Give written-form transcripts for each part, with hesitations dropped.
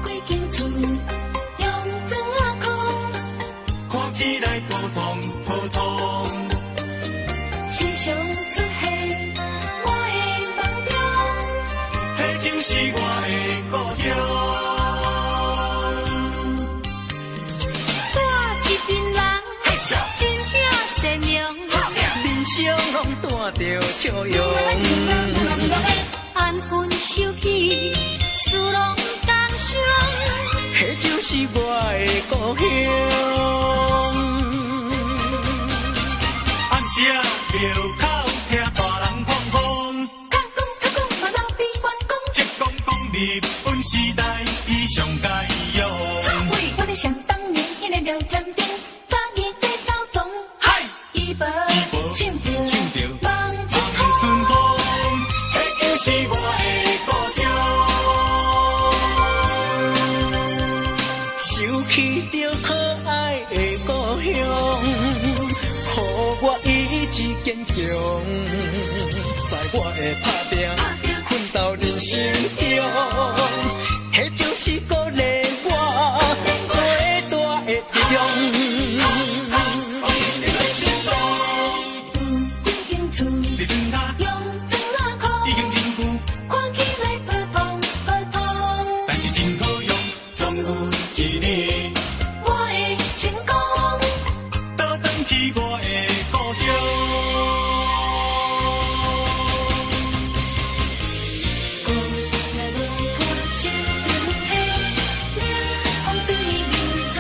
归境厝，用砖仔空，伤拢带着笑容。安分守己，事拢同伤，迄就是我的故乡。暗时啊，庙口听大人放风，较讲嘛老比阮讲，即讲日本时代伊上该用。我咧想当年迄个聊天顶，把伊地斗总，嗨，伊无唱着望春春风，风，迄就是我的故乡。想起着可爱的故乡，予我意志坚强，在我的打拼奋斗人生中，迄就是鼓励我最大的力量。几间厝，你真他用砖仔块，已经真久，看起来普通普通。但是真好用，总有一日，我的成功，倒转去我的故乡。来来破心冷气，冷风对面吹。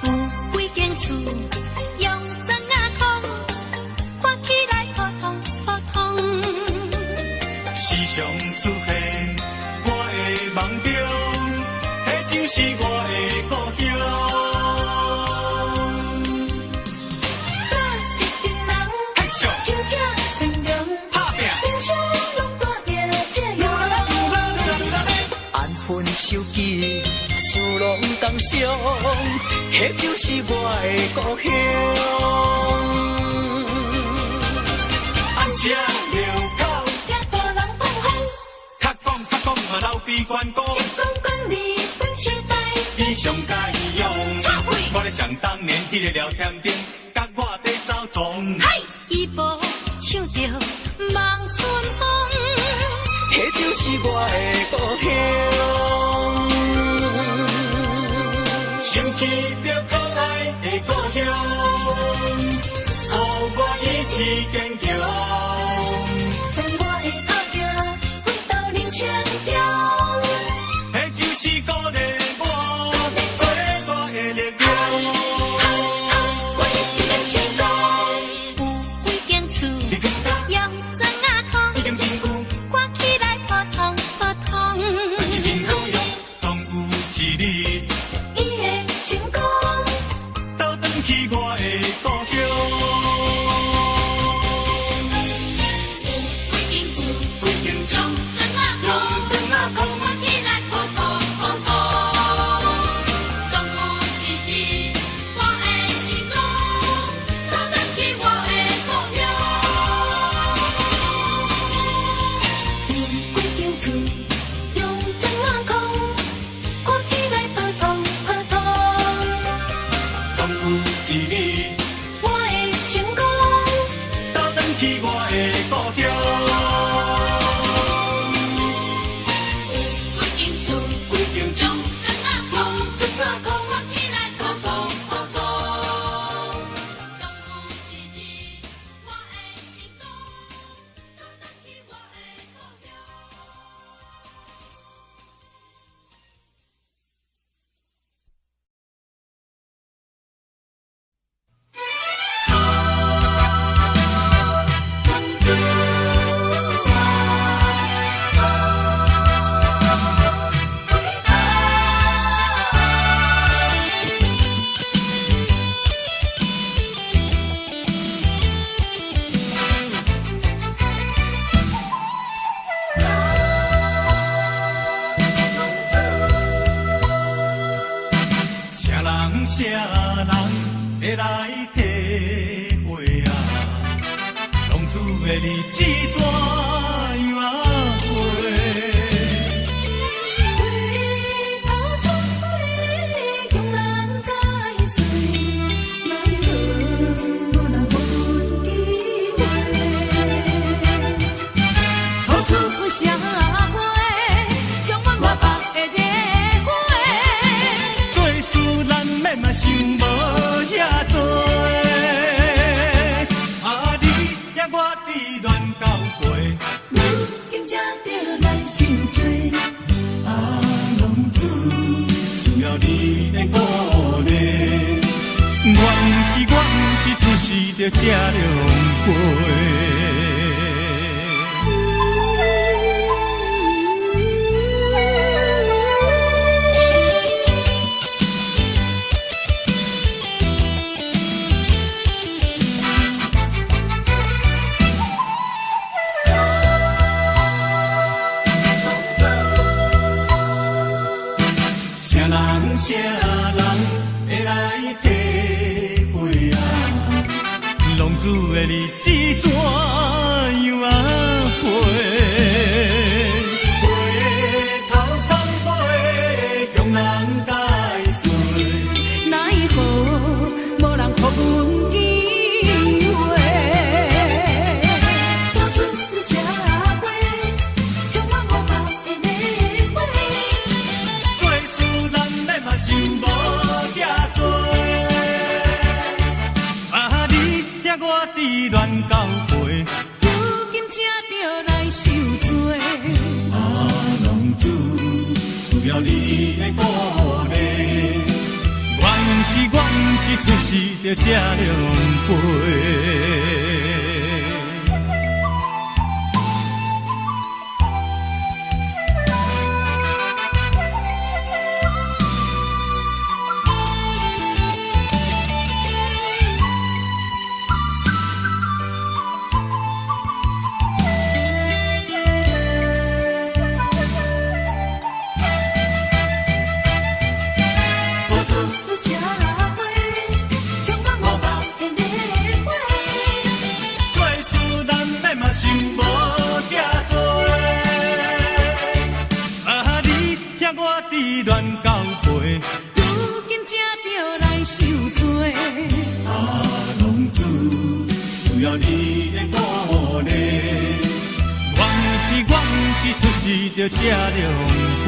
有几间厝，用砖仔框，看起来普通普通。时常出现我的梦中，迄就是我的故乡。我一群人，嘿咻，真正善良，打拼，人生拢带着这样。安分守己，事拢同伤，迄就是我的故乡。暗时啊，庙口听大人放风，较讲嘛老比阮讲，讲日本时代，伊上该用。我咧想当年迄个聊天顶，甲我地走总。伊无唱着望春风，迄就是我的故乡。想起着可爱的故乡，予我意志坚强。在我的打拼奋斗人生中。迄就是鼓励我最大的力量。我一定成功，有几间厝，你知影，用砖仔框，已经真久，看起来普通普通。但是真好用，总有一日，伊的成功，倒转去我的故乡。几间厝，几间厝，用砖仔框，看起来普通普通。总有一日，我的成功，倒转去我的故乡。几间厝，用砖仔框，看起来普通普通。总有一日，我的成功，倒转去我的故乡。几间厝，几间厝，砖仔框，看起来普通普通。总有一日，我的成功，倒转去我的故乡。啥人啥人会来体会啊？浪子的日子怎样过？回头着这龙杯。啥人会来体会啊？浪子的日子怎样啊过？回头苍白，强人解碎。奈何无人予阮机会？走出社会，将我无法的体会。做事人咱嘛想无遐多，啊你听我伫乱交陪，如今才着来受罪。啊浪子需要你的鼓励，我毋是出世着这龙杯。着这龙杯。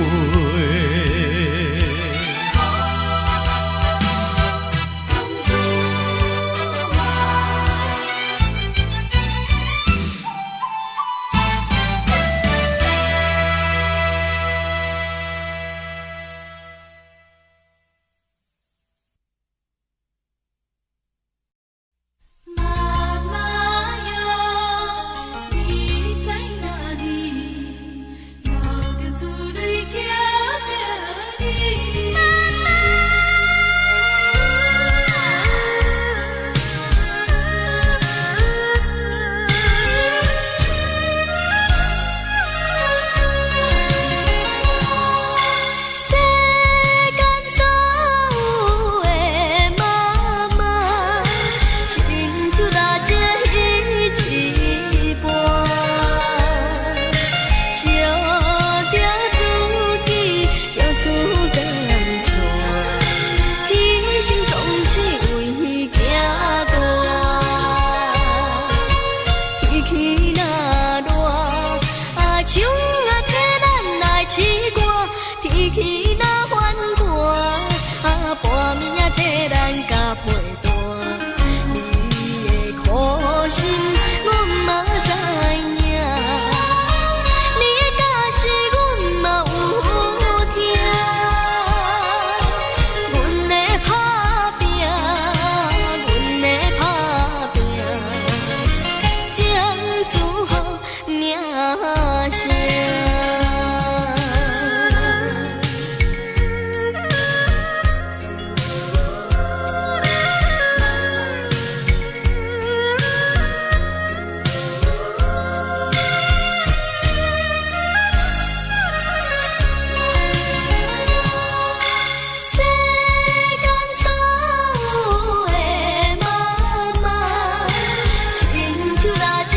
亲像那这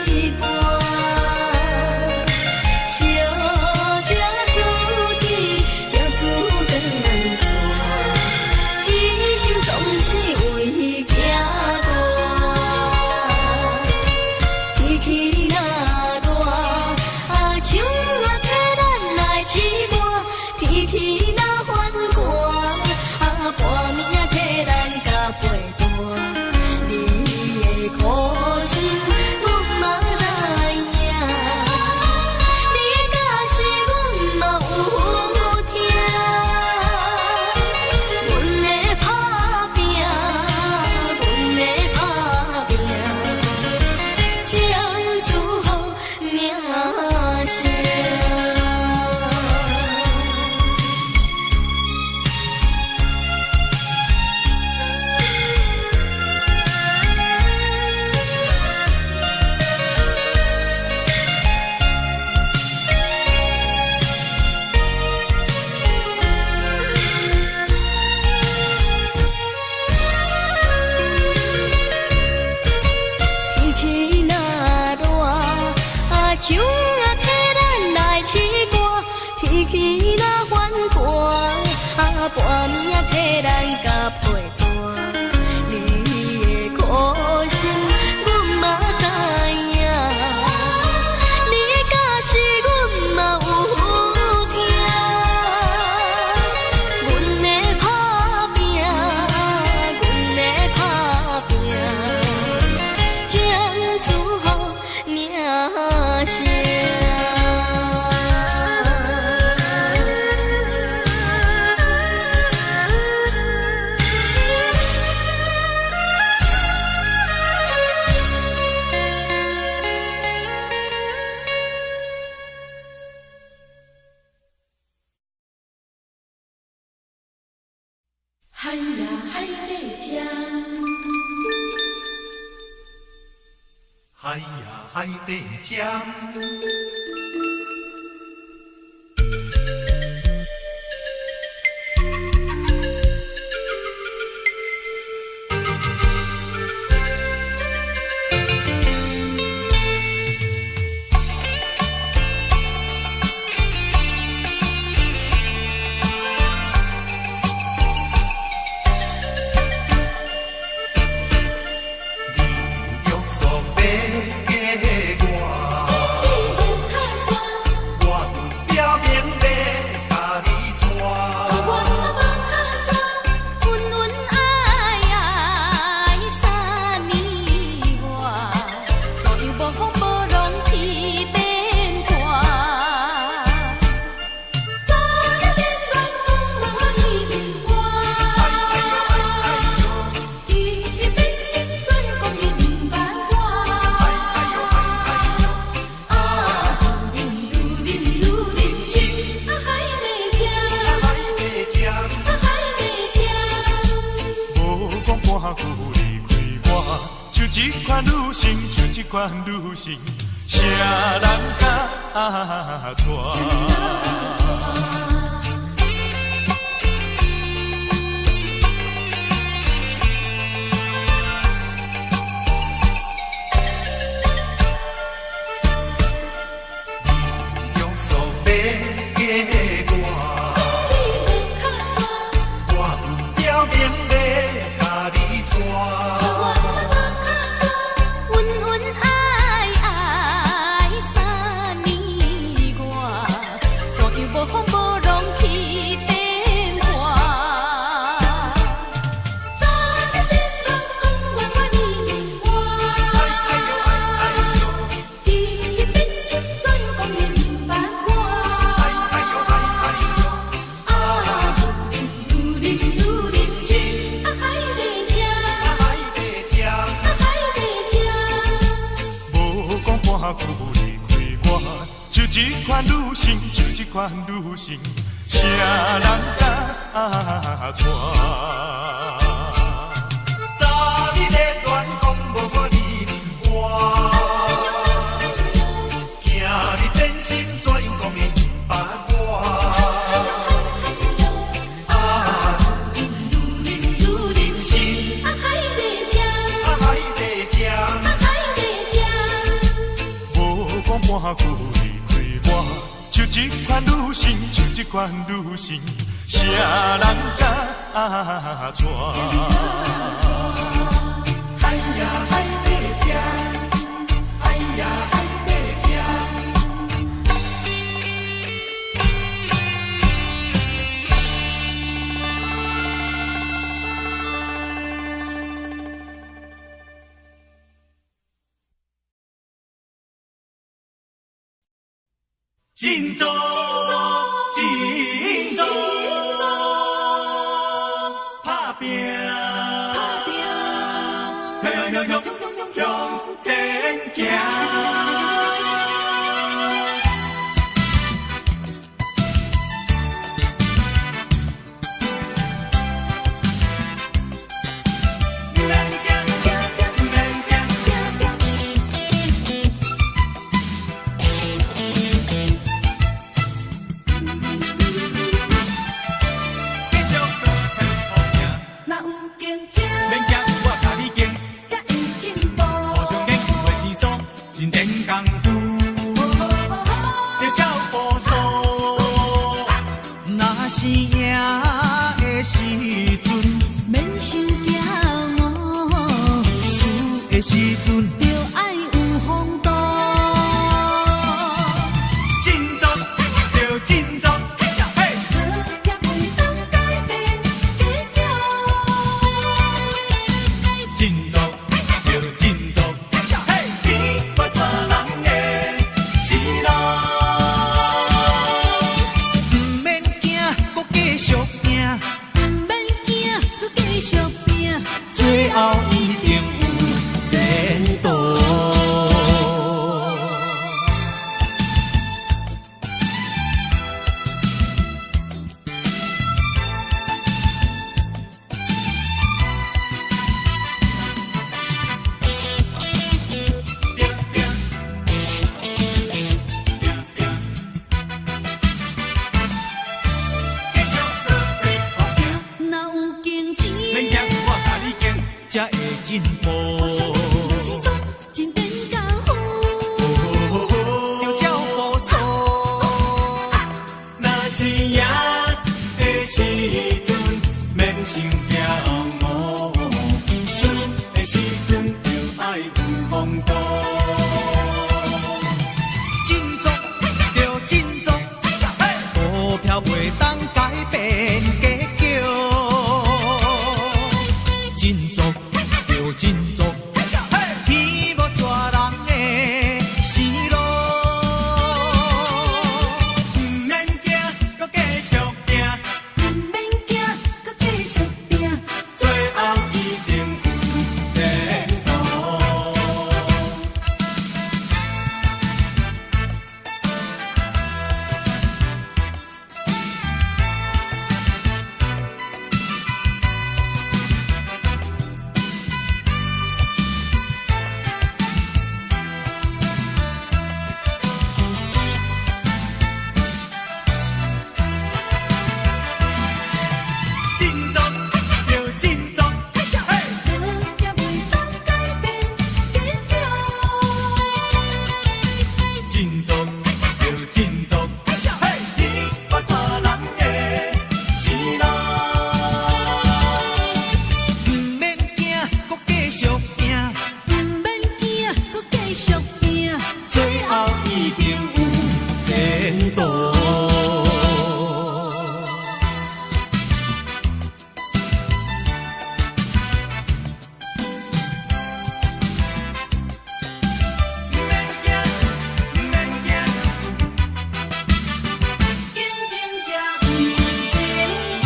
一杯。唱啊替咱来试歌，天气若反寒，啊半暝替咱甲配单。你的苦心，阮嘛知影，你假使阮嘛有惊，阮的打拼，阮的打拼，将祝福名声。海呀海底针，海呀海底针，女性，谁人敢带？用手背给我，我有表面要甲你带。一款女性，就一款女性，谁人敢带？早你在乱讲，无我你明我，今日真心怎样讲你八卦？啊，女人心，啊海底针，啊海底针，啊海底针，无讲半句。就一款女性，就一款女性，谁人敢带？海呀海底针，海呀海底针。金钟，金钟，打拼，向前行。阵，就爱有风度。振作就振作，嘿！好业袂当改变结局。振作就振作，嘿！天不做人的是路。毋免惊，搁继续拼，毋免惊，搁继续拼，最后一定有前途。若有竞争，免惊，我甲你竞，才会进步。轻松真点功夫。就照步数，若是赢的时阵，免想惊哦。输的时阵就爱有风度。振作就振作，股票袂当改变结局。振作就振作，天无抓人的是路。毋免惊，搁继续拼，毋免惊，搁继续拼，最后一定有前途。振作就振作，嘿！好业袂当改变结局。振作就振作，嘿！天不做人的是路。毋免惊，搁继续拼，毋免惊，搁继续拼，最后一定有前途。毋免惊，毋免惊，竞争才有前途。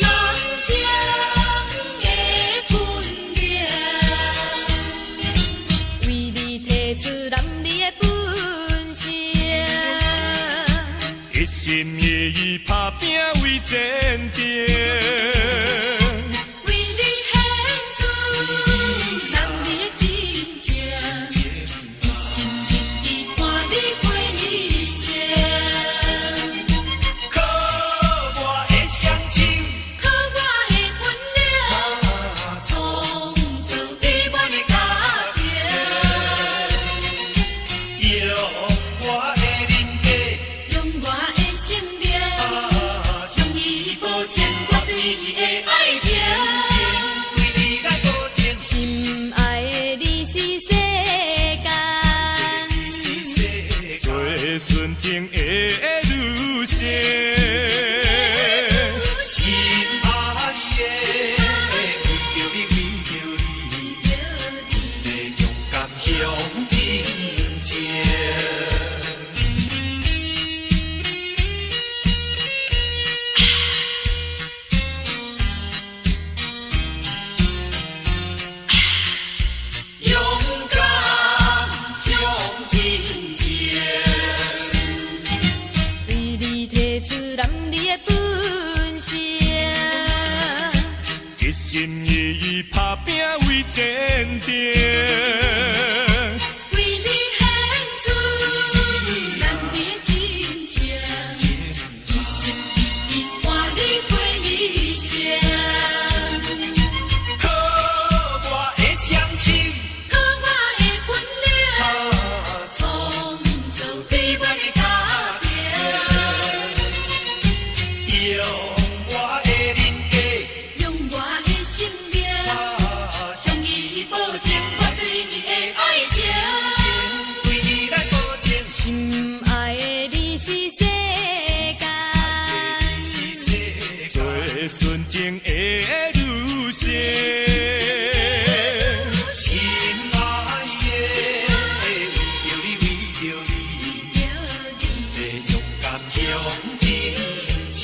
人生的本领，为你提出男儿的本性。一心一意打拼为前程。为你献出男儿的真情，一心一意伴你过一生。靠我的双手，靠我的本领，创造美满的家庭。用我的人格，用我的生命，向伊保证我对伊的一心一意打拼为前程。为你献出咱的真情，一心一意换你过一生。靠我的双亲，靠我的本领，创造美满的家庭。用我的人格，用我的生命，向你保证我对你的爱情。为你来保证，心爱的你是世间，最纯情的女性。心爱的，为着你，为着你，要勇敢向前行。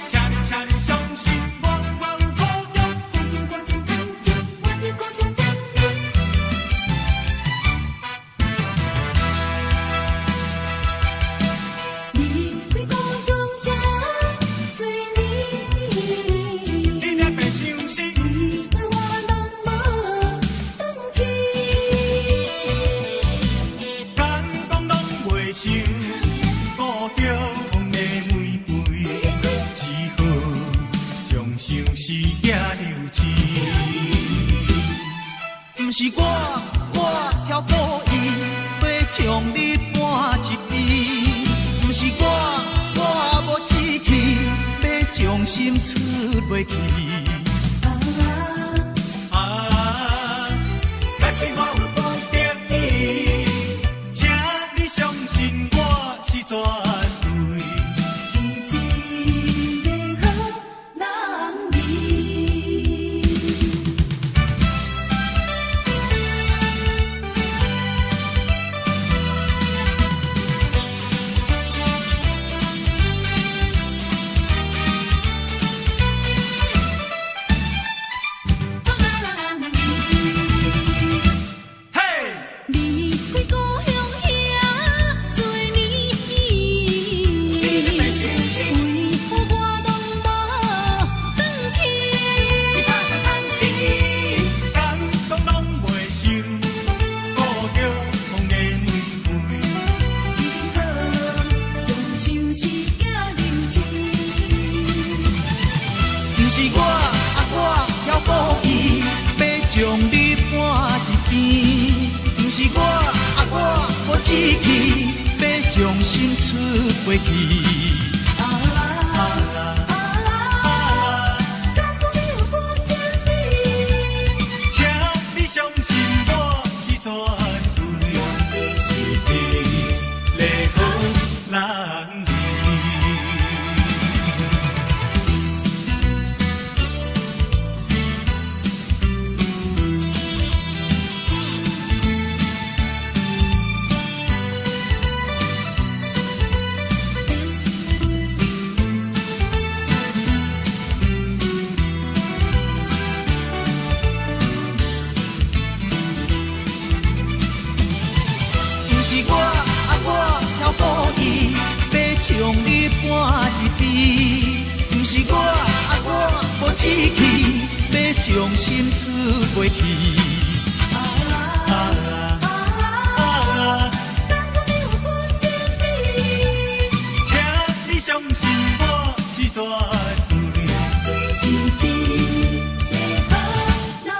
请你相信我，我离开故乡遐多年，你若变相信，为我拢无转去。敢讲拢袂想，顾着风的玫瑰，只好将相思遐留置。不是我挑故意要将你搬一边，不是我无志气要将心出袂去。若是我有不得已，请你相信我是绝对。是一个好人儿。嘿，离开故乡遐多年，为何我拢无转去？敢讲拢袂想，顾着风的玫瑰。只好将相思寄留置。不是我挑故意要将你搬一边，不是我无志气要将心出袂去。请你相信我是绝对，是一个好人儿。不是我挑故意要将你搬一边，不是我无志气要将心出袂去。请你相信我是绝对。是一个好人儿。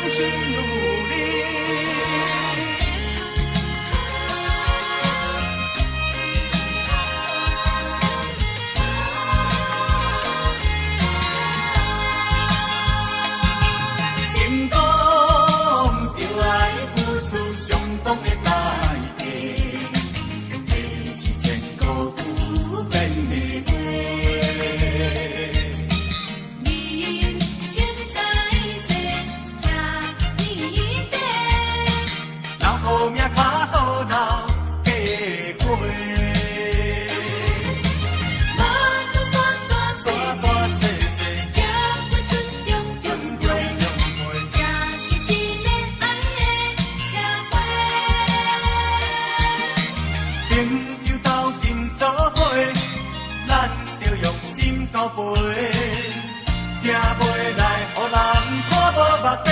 顺有你。成功就爱付出相当的代价，这是千古不变的话。人生在世，吃年底，人好命较好人过花。无论大大小小，吃过尊重尊贵，这是一个爱的社会。朋友斗阵做伙，咱着用心交陪，才袂来予人看无目地。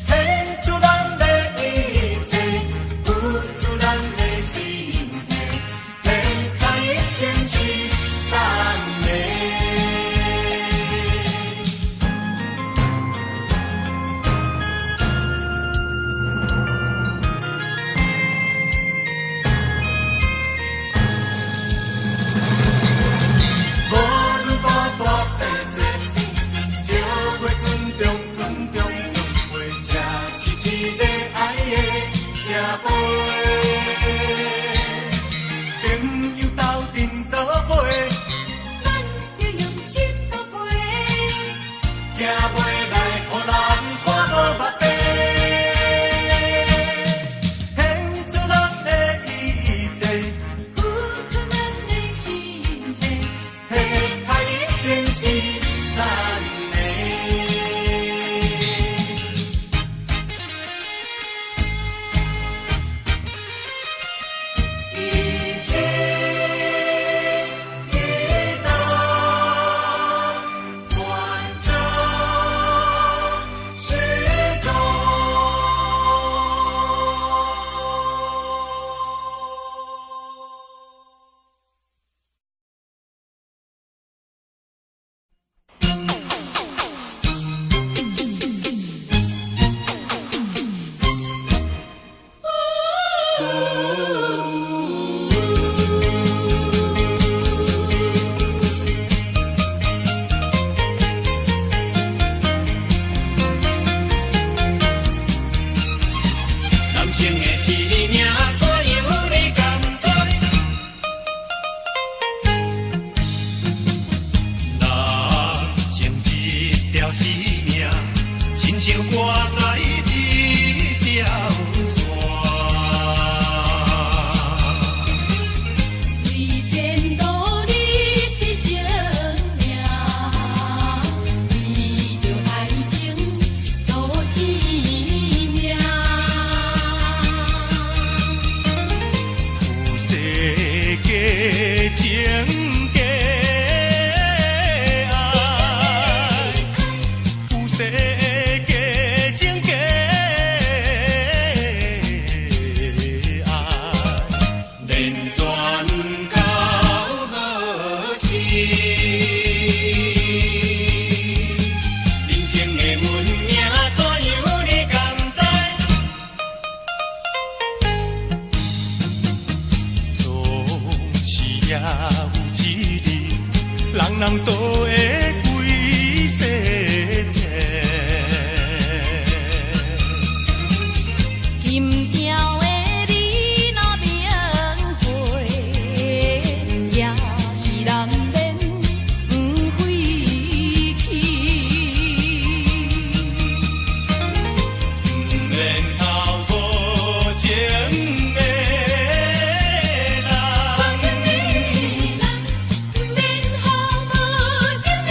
献出咱的一切，付出咱的心血，天下一定是咱的。无论大大小小，照会尊重尊重用陪，这是一个爱的社会。朋友斗阵做伙，咱着用心交陪，才袂来予人看无目地。献出咱的一切，付出咱的心血，天下一定是咱的。一心一道，贯彻始终。人生的是命，怎样你甘知？人生一条生命，亲像挂在一条线。为前途立一生命，为着爱情赌性命。有世界情假爱，有世界情假爱，连转到何时？人生的运命怎样你甘知？总是也有一日，人人都会归西天。金条的你若明会，也是难免不回去。然后无情的人，免好无情的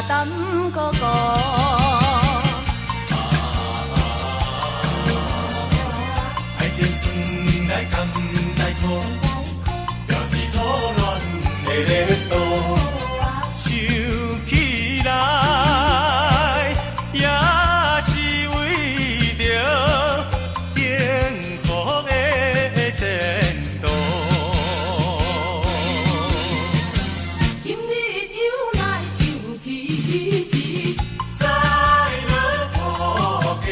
担哥哥。爱情算来甘来苦，表示初恋的热度，想起来也是为着幸福的前途。今日又来想起时，再落雨的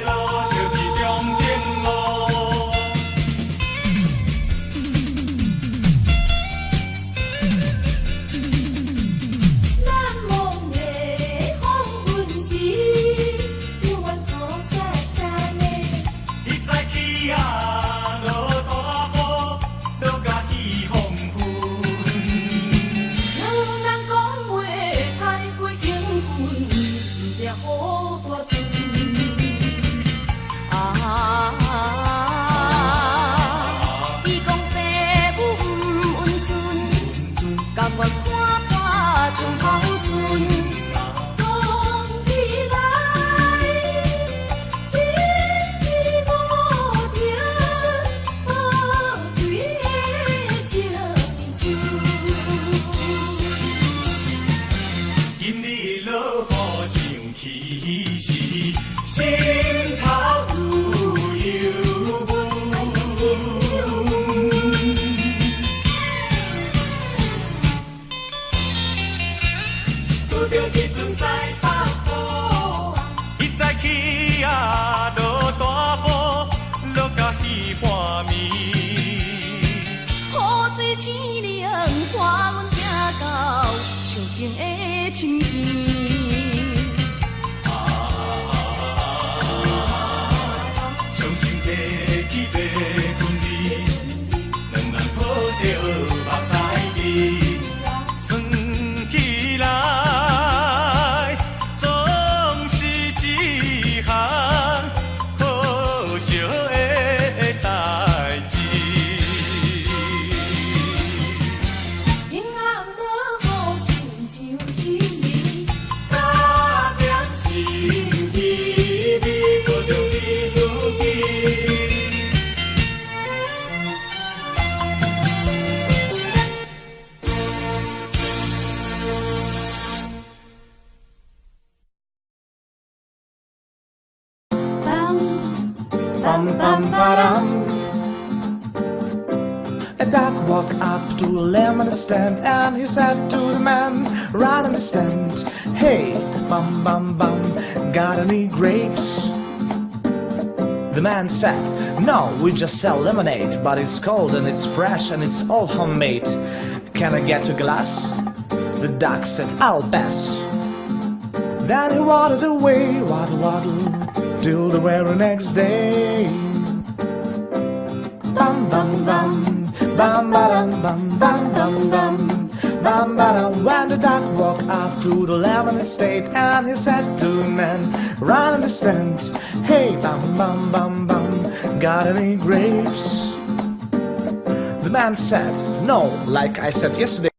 路就是中正路。难忘的风云时，有缘可雪山的。伊早起啊，落大雨，落甲伊风云。两人讲话太过兴奋，不着好大阵。伊讲爸母不温存，甘愿看破种孝顺。讲起来，真是无定好对的情绪。今日落雨想起时，心头有忧拄着一阵西北风，伊早起啊，落大雨，落甲彼半暝。雨水清凉，看阮行到上情的亲眷。伤心提起白裙儿，两人抱着目屎滴，算起来总是一项可惜的代志。平暗落雨，亲像彼日，打点心意，你搁着你自己。Bum bum ba-dum. A duck walked up to a lemonade stand and he said to the man right in the stand, "Hey, bum bum bum, got any grapes?" The man said, "No, we just sell lemonade, but it's cold and it's fresh and it's all homemade. Can I get a glass?" The duck said, "I'll pass." Then he waddled away, waddle waddle, till the very next day. Bum bum bum, bum ba dum bum bum bum bum, bum ba dum. When the duck walked up to the lemonade stand and he said to the man right in the stand, "Hey, bum bum bum bum, got any grapes?" The man said, "No, like I said yesterday."